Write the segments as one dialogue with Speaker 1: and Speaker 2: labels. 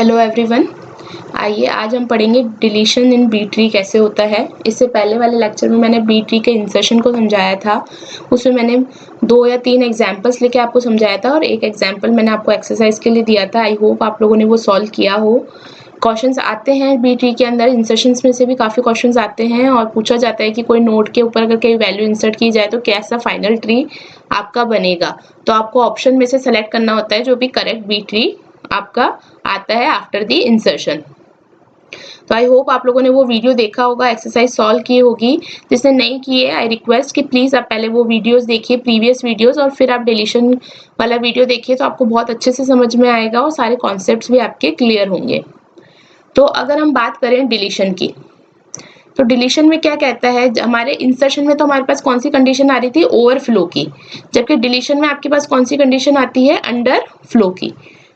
Speaker 1: Hello everyone, आइए आज हम पढ़ेंगे डिलीशन इन बी ट्री कैसे होता है। इससे पहले वाले लेक्चर में मैंने बी ट्री के इंसर्शन को समझाया था। उसमें मैंने 2 या 3 एग्जांपल्स लेके आपको समझाया था और एक एग्जांपल मैंने आपको एक्सरसाइज के लिए दिया था। आई होप आप लोगों ने वो सॉल्व किया हो। क्वेश्चंस आते हैं बी ट्री के अंदर, इंसर्शंस में से भी काफ़ी क्वेश्चंस आते हैं और पूछा जाता है कि कोई नोड के ऊपर अगर कोई वैल्यू इंसर्ट की जाए तो कैसा फाइनल ट्री आपका बनेगा। तो आपको ऑप्शन में से सेलेक्ट करना होता है जो भी करेक्ट बी ट्री आपका आता है आफ्टर द इंसर्शन। तो आई होप आप लोगों ने वो वीडियो देखा होगा, एक्सरसाइज सॉल्व की होगी। जिसने नहीं की है आई रिक्वेस्ट कि प्लीज आप पहले वो वीडियोस देखिए, प्रीवियस वीडियोस, और फिर आप डिलीशन वाला वीडियो देखिए तो आपको बहुत अच्छे से समझ में आएगा और सारे कॉन्सेप्ट्स भी आपके क्लियर होंगे। तो अगर हम बात करें डिलीशन की, तो डिलीशन में क्या कहता है, हमारे इंसर्शन में तो हमारे पास कौन सी कंडीशन आ रही थी, ओवरफ्लो की, जबकि डिलीशन में आपके पास कौन सी कंडीशन आती है, अंडर फ्लो की।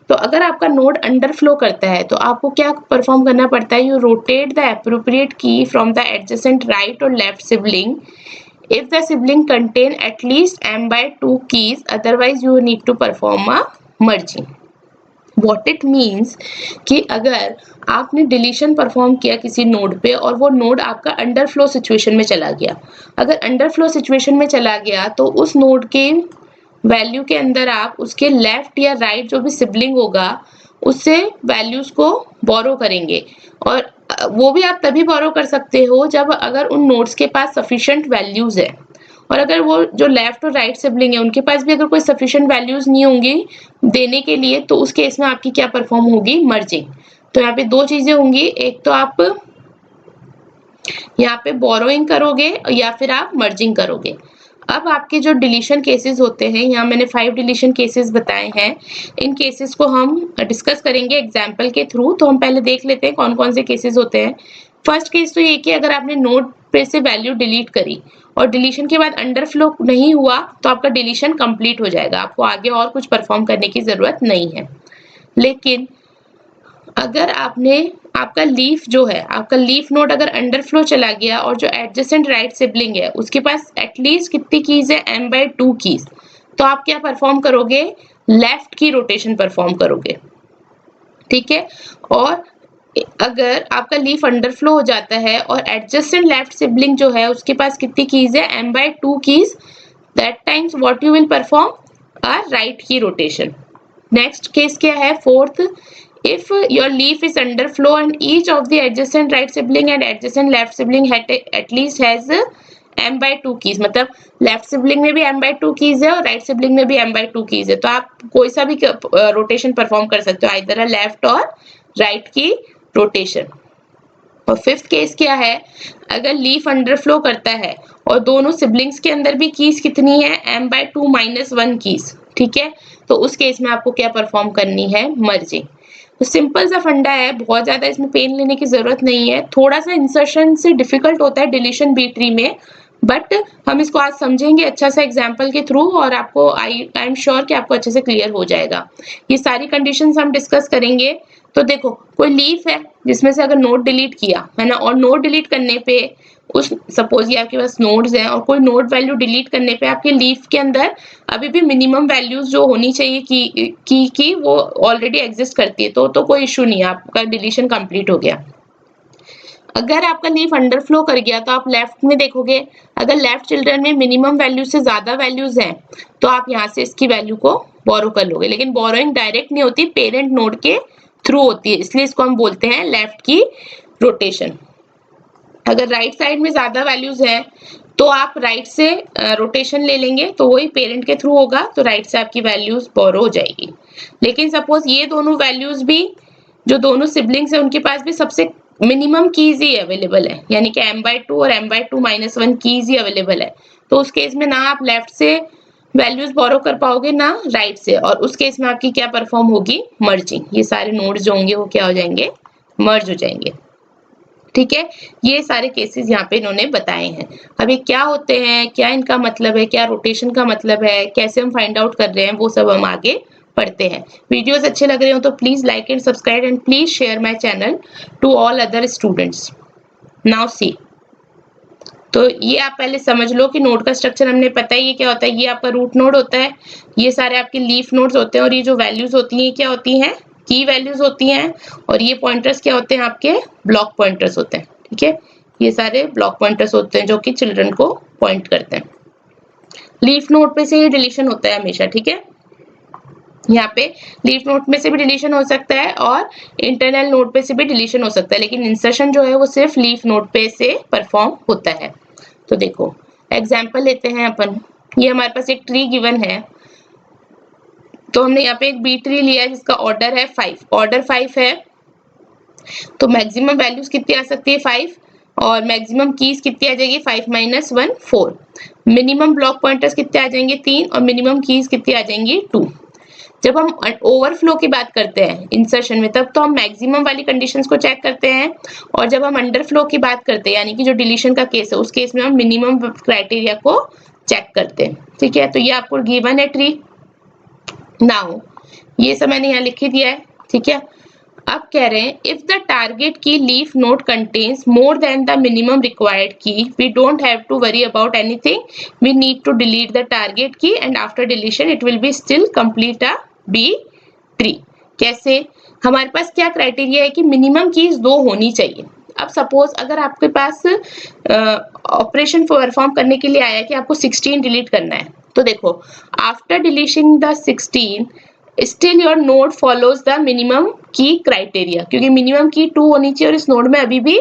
Speaker 1: तो अगर आपका नोड अंडर फ्लो करता है तो आपको क्या परफॉर्म करना पड़ता है, यू रोटेट द एप्रोप्रिएट की फ्रॉम द एडजेसेंट राइट और left sibling if the sibling contain at least m/2 keys, otherwise you need to perform a merging. What it means कि अगर आपने डिलीशन परफॉर्म किया किसी नोड पे और वो नोड आपका अंडर फ्लो सिचुएशन में चला गया, अगर अंडर फ्लो सिचुएशन में चला गया तो उस नोड के वैल्यू के अंदर आप उसके लेफ्ट या राइट जो भी सिबलिंग होगा उससे वैल्यूज को बोरो करेंगे। और वो भी आप तभी बोरो कर सकते हो जब अगर उन नोड्स के पास सफिशिएंट वैल्यूज है, और अगर वो जो लेफ्ट और राइट सिबलिंग है उनके पास भी अगर कोई सफिशिएंट वैल्यूज नहीं होंगी देने के लिए, तो उस केस में आपकी क्या परफॉर्म होगी, मर्जिंग। तो यहाँ पे 2 चीजें होंगी, एक तो आप यहाँ पे बोरोइंग करोगे या फिर आप मर्जिंग करोगे। अब आपके जो डिलीशन केसेस होते हैं, यहाँ मैंने 5 डिलीशन केसेस बताए हैं, इन केसेस को हम डिस्कस करेंगे एग्जाम्पल के थ्रू। तो हम पहले देख लेते हैं कौन कौन से केसेस होते हैं। फर्स्ट केस तो ये कि अगर आपने नोड पे से वैल्यू डिलीट करी और डिलीशन के बाद अंडर फ्लो नहीं हुआ तो आपका डिलीशन कंप्लीट हो जाएगा, आपको आगे और कुछ परफॉर्म करने की जरूरत नहीं है। लेकिन अगर आपने आपका लीफ जो है, आपका लीफ नोड अगर अंडर फ्लो चला गया और जो एडजेसेंट राइट सिबलिंग है उसके पास एटलीस्ट कितनी कीज है, m/2 कीज, तो आप क्या परफॉर्म करोगे, लेफ्ट की रोटेशन परफॉर्म करोगे। ठीक है। और अगर आपका लीफ अंडर फ्लो हो जाता है और एडजेसेंट लेफ्ट सिबलिंग जो है उसके पास कितनी कीज है, m/2 keys, that times what you will perform, a right की रोटेशन। नेक्स्ट केस क्या है, fourth, if your leaf is under flow and each of the adjacent right sibling and adjacent left sibling at least has m/2 keys, मतलब left sibling में भी m/2 keys है और right sibling में भी m/2 keys है, तो आप कोई सा भी रोटेशन परफॉर्म कर सकते हो, आइदर लेफ्ट और राइट की रोटेशन। और फिफ्थ केस क्या है, अगर लीफ अंडर फ्लो करता है और दोनों सिबलिंग्स के अंदर भी कीज कितनी है, m/2 - 1 कीज। ठीक है। तो उस केस में आपको क्या परफॉर्म करनी है, मर्जिंग। तो सिंपल सा फंडा है, बहुत ज्यादा इसमें पेन लेने की जरूरत नहीं है। थोड़ा सा इंसर्शन से डिफिकल्ट होता है डिलीशन बी ट्री में, बट हम इसको आज समझेंगे अच्छा सा एग्जाम्पल के थ्रू और आपको आई एम श्योर कि आपको अच्छे से क्लियर हो जाएगा। ये सारी कंडीशंस हम डिस्कस करेंगे। तो देखो, कोई लीफ है जिसमें से अगर नोड डिलीट किया है ना, और नोड डिलीट करने पे उस सपोज ये आपके पास नोड्स हैं और कोई नोड वैल्यू डिलीट करने पे आपके लीफ के अंदर अभी भी मिनिमम वैल्यूज जो होनी चाहिए की वो ऑलरेडी एग्जिस्ट करती है, तो कोई इशू नहीं है, आपका डिलीशन कंप्लीट हो गया। अगर आपका लीफ अंडर फ्लो कर गया तो आप लेफ्ट में देखोगे, अगर लेफ्ट चिल्ड्रन में मिनिमम वैल्यू से ज्यादा वैल्यूज हैं तो आप यहाँ से इसकी वैल्यू को बोरो कर लोगे, लेकिन बोरोइंग डायरेक्ट नहीं होती, पेरेंट नोड के थ्रू होती है, इसलिए इसको हम बोलते हैं लेफ्ट की रोटेशन। अगर राइट साइड में ज्यादा वैल्यूज हैं तो आप राइट से रोटेशन ले लेंगे, तो वही पेरेंट के थ्रू होगा, तो राइट से आपकी वैल्यूज बोरो हो जाएगी। लेकिन सपोज ये दोनों वैल्यूज भी, जो दोनों सिबलिंग्स है उनके पास भी सबसे मिनिमम कीज ही अवेलेबल है, यानी कि m/2 और m/2 - 1 कीज ही अवेलेबल है, तो उस केस में ना आप लेफ्ट से वैल्यूज बोरो कर पाओगे ना राइट से, और उस केस में आपकी क्या परफॉर्म होगी, मर्जिंग। ये सारे नोड्स जो होंगे वो क्या हो जाएंगे, मर्ज हो जाएंगे। ठीक है। ये सारे केसेस यहाँ पे इन्होंने बताए हैं। अब ये क्या होते हैं, क्या इनका मतलब है, क्या रोटेशन का मतलब है, कैसे हम फाइंड आउट कर रहे हैं, वो सब हम आगे पढ़ते हैं। वीडियोस अच्छे लग रहे हो तो please like and subscribe and please share my channel to all other students. Now see, तो ये आप पहले समझ लो कि नोड का स्ट्रक्चर हमने पता ही है क्या होता है। ये आपका रूट नोड होता है, ये सारे आपके लीफ नोड्स होते हैं, और ये जो वैल्यूज होती हैं क्या होती हैं, की वैल्यूज होती हैं और ये पॉइंटर्स क्या होते हैं आपके ब्लॉक पॉइंटर्स होते हैं। ठीक है, ये सारे ब्लॉक पॉइंटर्स होते हैं जो कि चिल्ड्रन को पॉइंट करते हैं। लीफ नोड पे से ये डिलीशन होता है हमेशा। ठीक है, यहाँ पे लीफ नोड में से भी डिलीशन हो सकता है और इंटरनल नोड पे से भी डिलीशन हो सकता है, लेकिन इंसर्शन जो है वो सिर्फ लीफ नोड पे से परफॉर्म होता है। तो देखो एग्जाम्पल लेते हैं अपन। ये हमारे पास एक ट्री गिवन है, तो हमने यहाँ पे एक बी ट्री लिया है जिसका ऑर्डर है 5, ऑर्डर 5 है, तो मैक्सिमम वैल्यूज कितनी आ सकती है 5 और मैक्सिमम कीज कितनी आ जाएगी 5 - 1 4। मिनिमम ब्लॉक पॉइंटर्स कितने आ जाएंगे 3 और मिनिमम कीज कितनी आ जाएंगी 2। जब हम ओवरफ्लो की बात करते हैं इंसर्शन में, तब तो हम मैक्सिमम वाली कंडीशंस को चेक करते हैं, और जब हम अंडरफ्लो की बात करते हैं यानी कि जो डिलीशन का केस है उस केस में हम मिनिमम क्राइटेरिया को चेक करते हैं। ठीक है, तो ये आपको गिवन है ट्री। नाउ ये सब मैंने यहाँ लिख ही दिया है। ठीक है, अब कह रहे हैं if the target key leaf node contains more than the minimum required key, we don't have to worry about anything, we need to delete the target key and after deletion it will be still complete a B tree. कैसे? हमारे पास क्या criteria है कि minimum keys 2 होनी चाहिए। अब suppose अगर आपके पास ऑपरेशन परफॉर्म करने के लिए आया कि आपको 16 डिलीट करना है, तो देखो after deleting the 16 still your node follows the minimum key criteria, क्योंकि मिनिमम की 2 होनी चाहिए और इस नोड में अभी भी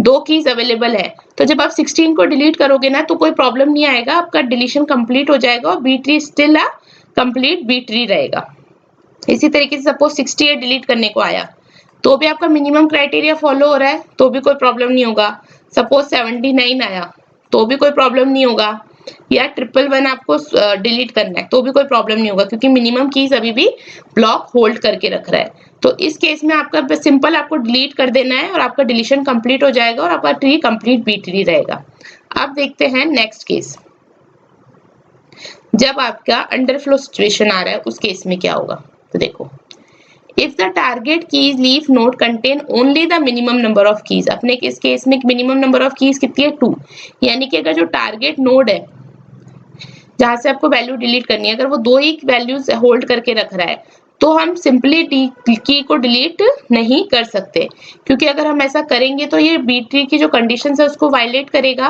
Speaker 1: 2 कीज अवेलेबल है। तो जब आप 16 को डिलीट करोगे ना तो कोई प्रॉब्लम नहीं आएगा, आपका डिलीशन कंप्लीट हो जाएगा और B tree still a complete B tree रहेगा। इसी तरीके से सपोज 68 डिलीट करने को आया तो भी आपका मिनिमम क्राइटेरिया फॉलो हो रहा है तो भी कोई प्रॉब्लम नहीं होगा। सपोज 79 आया तो भी कोई प्रॉब्लम नहीं होगा, या 111 आपको डिलीट करना है तो भी कोई प्रॉब्लम नहीं होगा, क्योंकि मिनिमम कीज अभी भी ब्लॉक होल्ड करके रख रहा है। तो इस केस में आपका सिंपल आपको डिलीट कर देना है और आपका डिलीशन कंप्लीट हो जाएगा और आपका ट्री कंप्लीट बी ट्री रहेगा। अब देखते हैं नेक्स्ट केस, जब आपका अंडरफ्लो सिचुएशन आ रहा है उस केस में क्या होगा। तो देखो if the target keys leaf node contain only the minimum number of keys, अपने इस केस में मिनिमम नंबर ऑफ कीज कितनी है 2, यानी कि अगर जो टारगेट नोड है जहां से आपको वैल्यू डिलीट करनी है अगर वो 2 ही वैल्यूज होल्ड करके रख रहा है तो हम सिंपली की को डिलीट नहीं कर सकते, क्योंकि अगर हम ऐसा करेंगे तो ये बी ट्री की जो कंडीशंस है उसको वायलेट करेगा।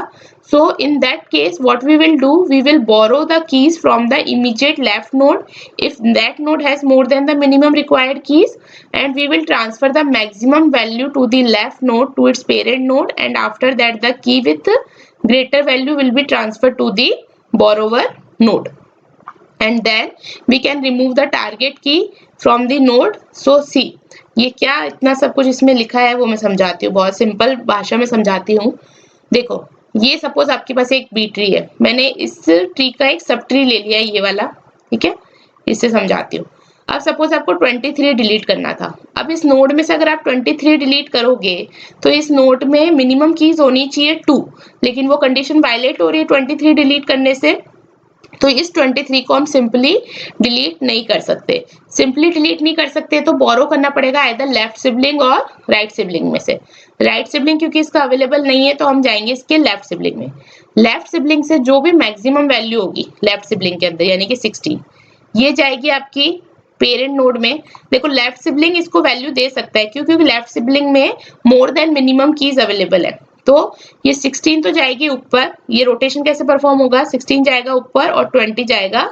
Speaker 1: So in that case what we will do, we will borrow the keys from the immediate left node if that node has more than the minimum required keys, and we will transfer the maximum value to the left node to its parent node, and after that the key with greater value will be transferred to the borrower node, and then we can remove the target key from the node. So see ये क्या इतना सब कुछ इसमें लिखा है वो मैं समझाती हूँ, बहुत सिंपल भाषा में समझाती हूँ। देखो ये सपोज आपके पास एक बी ट्री है, मैंने इस ट्री का एक सब ट्री ले लिया है ये वाला। ठीक है, इससे समझाती हूँ। अब सपोज आपको 23 डिलीट करना था, अब इस नोड में से अगर आप 23 डिलीट करोगे तो इस नोड में मिनिमम कीज होनी चाहिए 2, लेकिन वो कंडीशन वायलेट हो रही है 23 डिलीट करने से, तो इस 23 को हम सिंपली डिलीट नहीं कर सकते। सिंपली डिलीट नहीं कर सकते तो बोरो करना पड़ेगा आइदर लेफ्ट सिबलिंग और राइट सिबलिंग में से। राइट सिबलिंग क्योंकि इसका अवेलेबल नहीं है तो हम जाएंगे इसके लेफ्ट सिबलिंग में। लेफ्ट सिबलिंग से जो भी मैक्सिमम वैल्यू होगी लेफ्ट सिबलिंग के अंदर यानी कि 16, ये जाएगी आपकी पेरेंट नोड में। देखो लेफ्ट सिबलिंग इसको वैल्यू दे सकता है क्योंकि लेफ्ट सिबलिंग में मोर देन मिनिमम कीज अवेलेबल है, तो ये 16 तो जाएगी ऊपर। ये रोटेशन कैसे परफॉर्म होगा, 16 जाएगा ऊपर और 20 जाएगा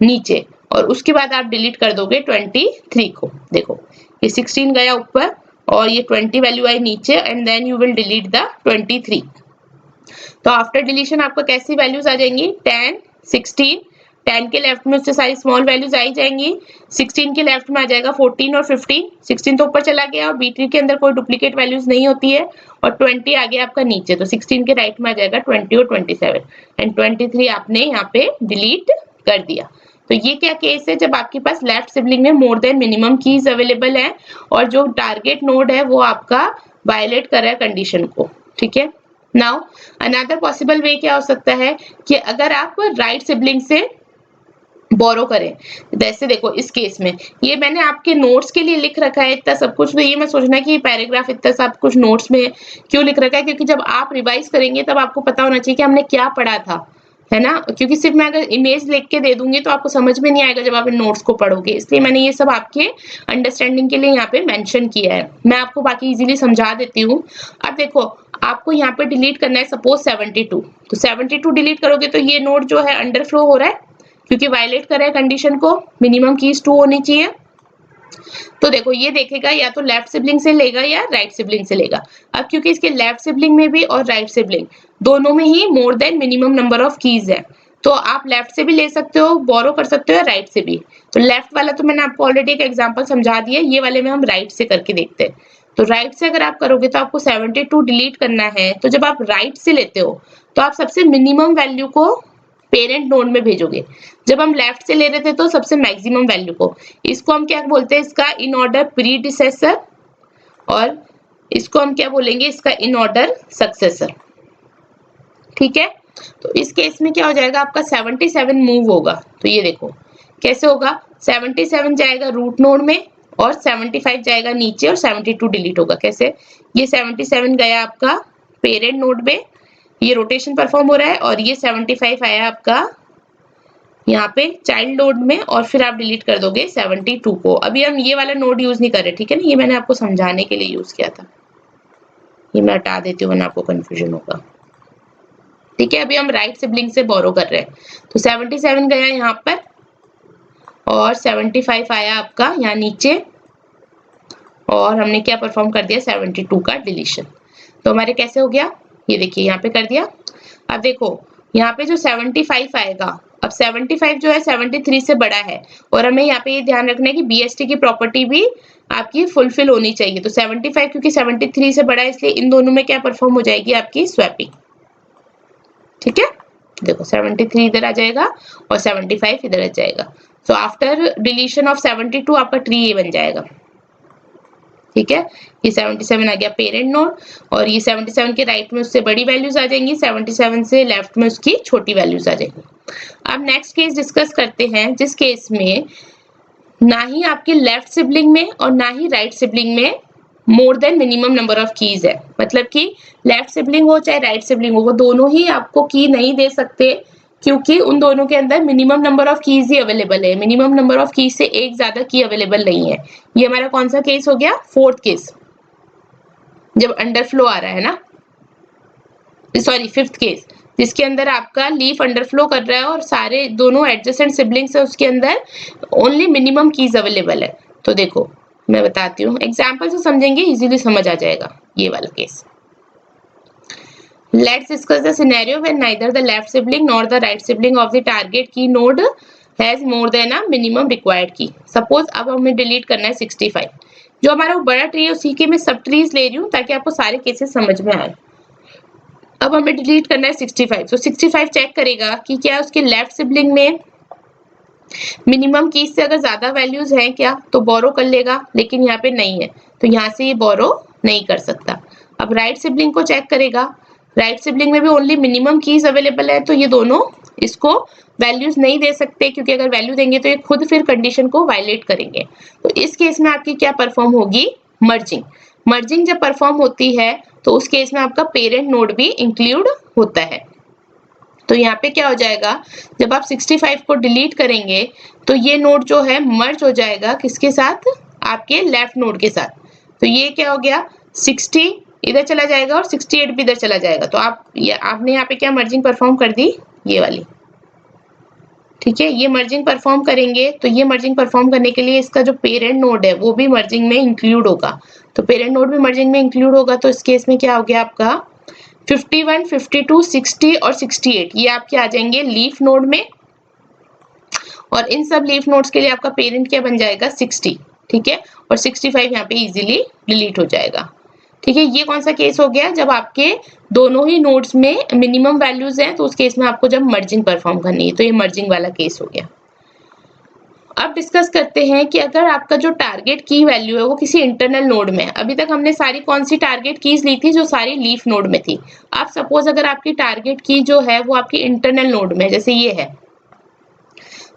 Speaker 1: नीचे, और उसके बाद आप डिलीट कर दोगे 23 को। देखो ये 16 गया ऊपर और ये 20 वैल्यू आई नीचे, and then you will delete the 23। तो आफ्टर डिलीशन आपको कैसी वैल्यूज आ जाएंगी 10 16, 10 के लेफ्ट में उससे सारी स्मॉल वैल्यूज आई जाएंगी, 16 के लेफ्ट में आ जाएगा 14 और 15, 16 तो ऊपर चला गया और बी ट्री के अंदर कोई डुप्लीकेट वैल्यूज नहीं होती है, और 20 आ गया आपका नीचे, तो 16 के राइट में आ जाएगा 20 और 27, एंड 23 आपने यहाँ पे डिलीट कर दिया। तो ये क्या केस है, जब आपके पास लेफ्ट सिबलिंग में मोर देन मिनिमम कीज अवेलेबल है और जो टारगेट नोड है वो आपका वायलेट कर रहा है कंडीशन को। ठीक है, नाउ अनदर पॉसिबल वे क्या हो सकता है कि अगर आप राइट सिबलिंग से बोरो करें, जैसे देखो इस केस में ये मैंने आपके नोट्स के लिए लिख रखा है इतना सब कुछ, तो ये मैं सोचना कि पैराग्राफ इतना सब कुछ नोट्स में क्यों लिख रखा है, क्योंकि जब आप रिवाइज करेंगे तब आपको पता होना चाहिए कि हमने क्या पढ़ा था। है ना, क्योंकि सिर्फ मैं अगर इमेज लिख के दे दूंगी तो आपको समझ में नहीं आएगा जब आप इन नोट्स को पढ़ोगे, इसलिए मैंने ये सब आपके अंडरस्टैंडिंग के लिए यहाँ पे मेंशन किया है। मैं आपको बाकी इजीली समझा देती हूँ। अब देखो, आपको यहाँ पे डिलीट करना है सपोज 72, तो 72 डिलीट करोगे तो ये नोड जो है अंडरफ्लो हो रहा है, क्योंकि वायलेट कर रहा है कंडीशन को, मिनिमम कीज 2 होनी चाहिए। तो देखो ये देखेगा या तो लेफ्ट सिबलिंग से लेगा या राइट सिबलिंग से लेगा। अब क्योंकि इसके लेफ्ट सिबलिंग में भी और राइट सिबलिंग दोनों में ही more than minimum number of keys है, तो आप लेफ्ट से भी ले सकते हो, बोरो कर सकते हो, या राइट से भी। तो लेफ्ट वाला तो मैंने आपको ऑलरेडी एक एग्जांपल समझा दिया, ये वाले में हम राइट से करके देखते हैं। तो राइट से अगर आप करोगे तो आपको 72 डिलीट करना है, तो जब आप राइट से लेते हो तो आप सबसे मिनिमम वैल्यू को पेरेंट नोड में भेजोगे, जब हम लेफ्ट से ले रहे थे तो सबसे मैक्सिमम वैल्यू को। इसको हम क्या बोलते हैं, इसका इन ऑर्डर प्रीडिसेसर, और इसको हम क्या बोलेंगे, इसका इन ऑर्डर सक्सेसर। ठीक है, तो इस केस में क्या हो जाएगा, आपका 77 मूव होगा। तो ये देखो कैसे होगा, 77 जाएगा रूट नोड में और 75 जाएगा नीचे और 72 डिलीट होगा। कैसे, ये 77 गया आपका पेरेंट नोड में, ये रोटेशन परफॉर्म हो रहा है, और ये 75 आया आपका यहाँ पे चाइल्ड नोड में, और फिर आप डिलीट कर दोगे 72 को। अभी हम ये वाला नोड यूज नहीं कर रहे, ठीक है ना, ये मैंने आपको समझाने के लिए यूज किया था, ये मैं हटा देती हूँ वरना आपको कंफ्यूजन होगा। ठीक है, अभी हम राइट सिबलिंग से बोरो कर रहे हैं, तो 77 गया यहाँ पर और 75 आया आपका यहाँ नीचे, और हमने क्या परफॉर्म कर दिया, 72 का डिलीशन। तो हमारे कैसे हो गया, ये देखिए यहाँ पे कर दिया। अब देखो यहाँ पे जो 75 आएगा, अब 75 जो है 73 से बड़ा है, और हमें यहाँ पे ये ध्यान रखना है कि बीएसटी की प्रॉपर्टी भी आपकी फुलफिल होनी चाहिए। तो 75 क्योंकि 73 से बड़ा है, इसलिए इन दोनों में क्या परफॉर्म हो जाएगी, आपकी स्वैपिंग। ठीक है, देखो 73 इधर आ जाएगा और 75 इधर आ जाएगा। सो आफ्टर डिलीशन ऑफ 72 आपका ट्री ये बन जाएगा। ठीक है, ये 77 आ गया पेरेंट नोड, और ये 77 के राइट में उससे बड़ी वैल्यूज आ जाएंगी, 77 से लेफ्ट में उसकी छोटी वैल्यूज आ जाएंगी। अब नेक्स्ट केस डिस्कस करते हैं, जिस केस में ना ही आपके लेफ्ट सिबलिंग में और ना ही राइट सिबलिंग में मोर than minimum number of keys है। मतलब कि लेफ्ट सिबलिंग हो चाहे राइट सिबलिंग हो, वो दोनों ही आपको की नहीं दे सकते, क्योंकि उन दोनों के अंदर minimum number of keys he available है। मिनिमम नंबर ऑफ कीज से एक ज्यादा की अवेलेबल नहीं है। ये हमारा कौन सा केस हो गया, फोर्थ केस, जब अंडरफ्लो आ रहा है ना, सॉरी फिफ्थ केस, जिसके अंदर आपका लीफ अंडरफ्लो कर रहा है और सारे दोनों एडजेसेंट सिबलिंग्स है, उसके अंदर ओनली मिनिमम कीज अवेलेबल है। तो देखो मैं बताती हूँ, एग्जाम्पल से समझेंगे, इजीली समझ आ जाएगा ये वाला case. Let's discuss the scenario when neither the left sibling nor the right sibling of the target key node has more than a minimum required key. Suppose अब हमें डिलीट करना है 65, जो हमारा वो बड़ा ट्री है उसी के मैं सब ट्रीज ले रही हूँ ताकि आपको सारे केसेस समझ में आए। अब हमें डिलीट करना है 65, तो 65 चेक करेगा कि क्या उसके लेफ्ट सिबलिंग में मिनिमम कीज से अगर ज्यादा वैल्यूज हैं क्या, तो बोरो कर लेगा, लेकिन यहाँ पे नहीं है तो यहाँ से ये बोरो नहीं कर सकता। अब राइट सिबलिंग को चेक करेगा, राइट सिबलिंग में भी ओनली मिनिमम कीज अवेलेबल है, तो ये दोनों इसको वैल्यूज नहीं दे सकते, क्योंकि अगर वैल्यू देंगे तो ये खुद फिर कंडीशन को वायलेट करेंगे। तो इस केस में आपकी क्या परफॉर्म होगी, मर्जिंग। मर्जिंग जब परफॉर्म होती है तो उस केस में आपका पेरेंट नोड भी इंक्लूड होता है। तो यहाँ पे क्या हो जाएगा, जब आप 65 को डिलीट करेंगे तो ये नोड जो है मर्ज हो जाएगा किसके साथ, आपके लेफ्ट नोड के साथ। तो ये क्या हो गया, 60 इधर चला जाएगा और 68 भी इधर चला जाएगा। तो आपने यहाँ पे क्या मर्जिंग परफॉर्म कर दी, ये वाली। ठीक है, ये मर्जिंग परफॉर्म करेंगे, तो ये मर्जिंग परफॉर्म करने के लिए इसका जो पेरेंट नोड है वो भी मर्जिंग में इंक्लूड होगा। तो पेरेंट नोड भी मर्जिंग में इंक्लूड होगा, तो इस केस में क्या हो गया आपका 51, 52, 60 और 68 ये आपके आ जाएंगे लीफ नोड में, और इन सब लीफ नोड्स के लिए आपका पेरेंट क्या बन जाएगा 60। ठीक है, और 65 यहाँ पे इजीली डिलीट हो जाएगा। ठीक है, ये कौन सा केस हो गया, जब आपके दोनों ही नोड्स में मिनिमम वैल्यूज हैं, तो उस केस में आपको जब मर्जिंग परफॉर्म करनी है, तो ये मर्जिंग वाला केस हो गया। अब डिस्कस करते हैं कि अगर आपका जो टारगेट की वैल्यू है वो किसी इंटरनल नोड में है। अभी तक हमने सारी कौन सी टारगेट कीज ली थी, जो सारी लीफ नोड में थी। अब सपोज अगर आपकी टारगेट की जो है वो आपकी इंटरनल नोड में, जैसे ये है,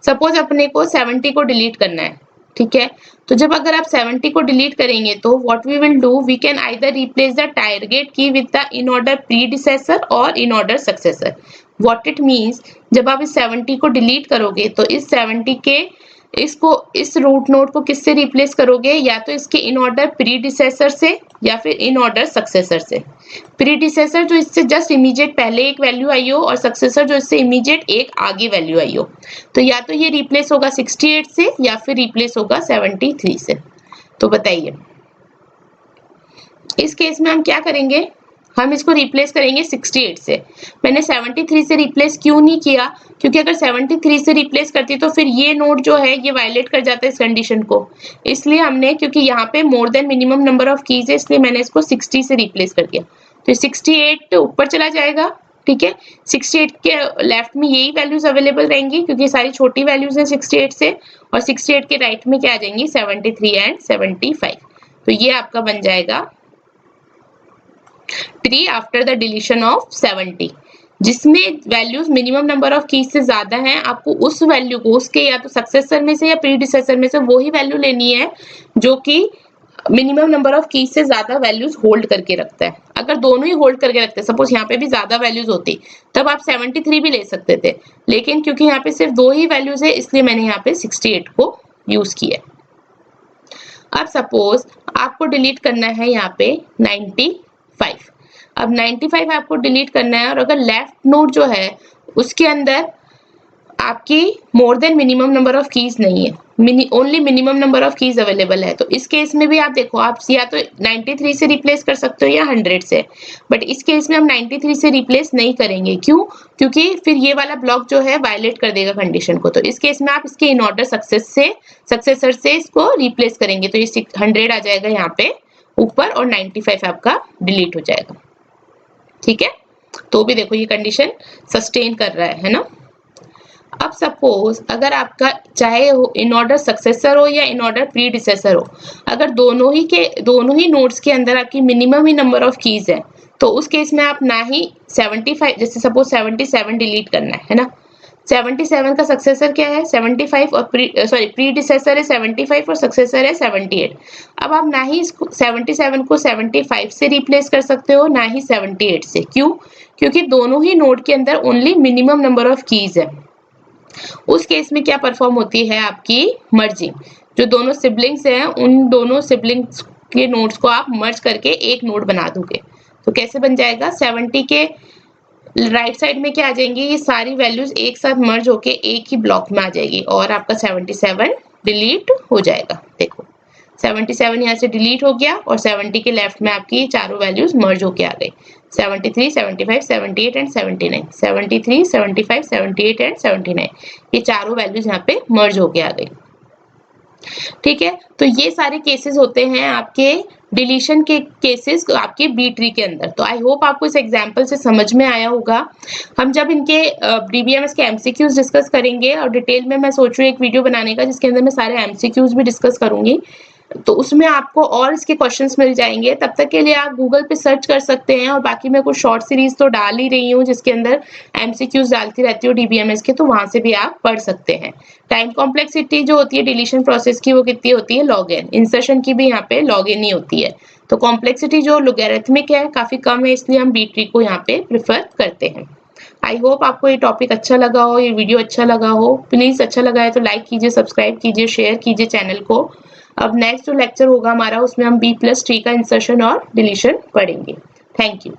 Speaker 1: सपोज अपने को 70 को डिलीट करना है। ठीक है, तो जब अगर आप 70 को डिलीट करेंगे तो what we will do, we can either replace the target key with the in order predecessor और in order successor. What it means, जब आप इस 70 को डिलीट करोगे तो इस 70 के इस रूट नोड को किससे रिप्लेस करोगे, या तो इसके इन ऑर्डर प्रीडिसेसर से या फिर इन ऑर्डर सक्सेसर से। प्रीडिसेसर जो इससे जस्ट इमीडिएट पहले एक वैल्यू आई हो और सक्सेसर जो इससे इमीडिएट एक आगे वैल्यू आई हो। तो या तो ये रिप्लेस होगा 68 से या फिर रिप्लेस होगा 73 से। तो बताइए इस केस में हम क्या करेंगे, हम इसको रिप्लेस करेंगे 68 से। मैंने 73 से रिप्लेस क्यों नहीं किया, क्योंकि अगर 73 से रिप्लेस करती तो फिर ये नोड जो है ये वायलेट कर जाता है इस कंडीशन को। इसलिए हमने, क्योंकि यहाँ पे मोर than minimum number of keys है, इसलिए मैंने इसको 60 से रिप्लेस कर दिया। तो 68 ऊपर चला जाएगा, ठीक है। 68 के लेफ्ट में यही वैल्यूज अवेलेबल रहेंगी क्योंकि सारी छोटी वैल्यूज हैं 68 से, और 68 के राइट में क्या आ जाएंगी 73 एंड 75। तो ये आपका बन जाएगा tree after the deletion of 70, जिसमें values minimum number of keys से ज्यादा हैं। आपको उस वैल्यू को उसके या तो सक्सेसर में से या प्रीडिसेसर में से वो ही वैल्यू लेनी है जो कि मिनिमम नंबर ऑफ कीज से ज्यादा वैल्यूज होल्ड करके रखता है। अगर दोनों ही होल्ड करके रखते हैं, सपोज यहाँ पे भी ज्यादा वैल्यूज होती तब आप 73 भी ले सकते थे, लेकिन क्योंकि यहाँ पे सिर्फ 2 ही वैल्यूज है इसलिए मैंने यहाँ पे 68 को यूज किया। अब सपोज आपको डिलीट करना है यहाँ पे 95। अब 95 आपको डिलीट करना है और अगर लेफ्ट नोड जो है उसके अंदर आपकी मोर than minimum number of keys नहीं है, only minimum number of keys available है, तो इस केस में भी आप देखो, आप या तो 93 से रिप्लेस कर सकते हो या 100 से, बट इस केस में हम 93 से रिप्लेस नहीं करेंगे। क्यों? क्योंकि फिर ये वाला ब्लॉक जो है वायलेट कर देगा कंडीशन को। तो इस केस में आप इसके इन ऑर्डर सक्सेसर से इसको रिप्लेस करेंगे, तो ये 100 आ जाएगा यहाँ पे ऊपर और 95 आपका डिलीट हो जाएगा, ठीक है। तो भी देखो ये कंडीशन सस्टेन कर रहा है ना। अब सपोज अगर आपका चाहे इन ऑर्डर सक्सेसर हो या इन ऑर्डर प्रीडिसेसर हो, अगर दोनों ही नोड्स के अंदर आपकी minimum he number of keys है, तो उस केस में आप ना ही 75, जैसे सपोज 77 डिलीट करना है ना, 77 का सक्सेसर क्या है 75 और प्रीडिसेसर है 75 और सक्सेसर है 78। अब आप ना ही इसको 77 को 75 से रिप्लेस कर सकते हो ना ही 78 से। क्यों? क्योंकि दोनों ही नोड के अंदर only minimum number of keys है। उस केस में क्या परफॉर्म होती है आपकी मर्जिंग, जो दोनों सिबलिंग्स हैं उन दोनों सिबलिंग्स के नोड्स को आप मर्ज करके एक नोड बना दोगे। तो कैसे बन जाएगा, 70 के राइट साइड में क्या आ जाएंगी, ये सारी वैल्यूज एक साथ मर्ज होके एक ही ब्लॉक में आ जाएगी और आपका 77 डिलीट हो जाएगा। देखो 77 यहाँ से डिलीट हो गया और 70 के लेफ्ट में आपकी ये चारों वैल्यूज मर्ज होके आ गई, 73, 75, 78 एंड 79, 73, 75, 78 एंड 79, ये चारों वैल्यूज यहाँ पे मर्ज होके आ गई, ठीक है। तो ये सारे केसेस होते हैं आपके डिलीशन के केसेस आपके बी ट्री के अंदर। तो आई होप आपको इस एग्जांपल से समझ में आया होगा। हम जब इनके डीबीएमएस के एमसीक्यूज डिस्कस करेंगे और डिटेल में मैं सोच रही हूँ एक वीडियो बनाने का जिसके अंदर मैं सारे एमसीक्यूज भी डिस्कस करूंगी, तो उसमें आपको और इसके क्वेश्चंस मिल जाएंगे। तब तक के लिए आप गूगल पे सर्च कर सकते हैं और बाकी मैं कुछ शॉर्ट सीरीज तो डाल ही रही हूँ जिसके अंदर एमसीक्यूज डालती रहती हूँ डीबीएमएस के, तो वहां से भी आप पढ़ सकते हैं। टाइम कॉम्प्लेक्सिटी जो होती है डिलीशन प्रोसेस की वो कितनी होती है, log n। इंसर्शन की भी यहाँ पे log n ही होती है। तो कॉम्प्लेक्सिटी जो लोगैरिथमिक है काफी कम है, इसलिए हम बी ट्री को यहाँ पे प्रिफर करते हैं। आई होप आपको ये टॉपिक अच्छा लगा हो, ये वीडियो अच्छा लगा हो। प्लीज अच्छा लगा है तो लाइक कीजिए, सब्सक्राइब कीजिए, शेयर कीजिए चैनल को। अब नेक्स्ट जो लेक्चर होगा हमारा उसमें हम बी प्लस ट्री का इंसर्शन और डिलीशन पढ़ेंगे। Thank you.